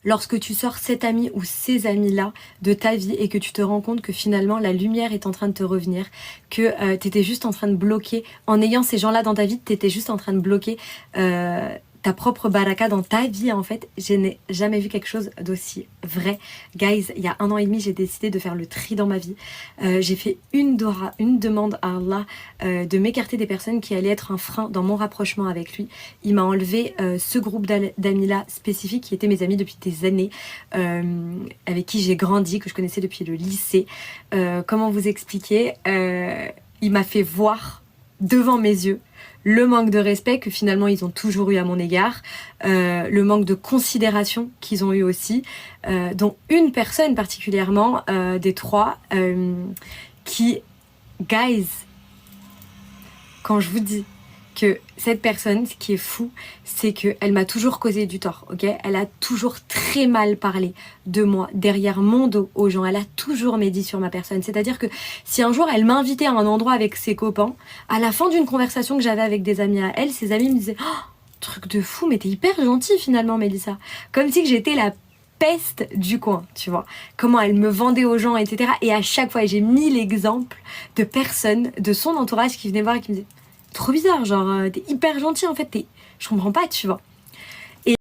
Lorsque tu sors cet ami ou ces amis-là de ta vie et que tu te rends compte que finalement la lumière est en train de te revenir, que t'étais juste en train de bloquer, en ayant ces gens-là dans ta vie, t'étais juste en train de bloquer ta propre baraka dans ta vie en fait. Je n'ai jamais vu quelque chose d'aussi vrai. Guys, il y a 1 an et demi, j'ai décidé de faire le tri dans ma vie. J'ai fait une demande à Allah de m'écarter des personnes qui allaient être un frein dans mon rapprochement avec lui. Il m'a enlevé ce groupe d'amis-là spécifique qui étaient mes amis depuis des années, avec qui j'ai grandi, que je connaissais depuis le lycée. Comment vous expliquer, il m'a fait voir devant mes yeux le manque de respect que finalement ils ont toujours eu à mon égard, le manque de considération qu'ils ont eu aussi, dont une personne particulièrement des trois qui, guys, quand je vous dis que cette personne, ce qui est fou, c'est qu'elle m'a toujours causé du tort, ok? Elle a toujours très mal parlé de moi, derrière mon dos aux gens. Elle a toujours médit sur ma personne. C'est-à-dire que si un jour elle m'invitait à un endroit avec ses copains, à la fin d'une conversation que j'avais avec des amis à elle, ses amis me disaient « Oh, truc de fou, mais t'es hyper gentille finalement, Mélissa. » Comme si que j'étais la peste du coin, tu vois. Comment elle me vendait aux gens, etc. Et à chaque fois, j'ai mis l'exemple de personnes de son entourage qui venaient voir et qui me disaient trop bizarre, genre t'es hyper gentil en fait, je comprends pas, tu vois.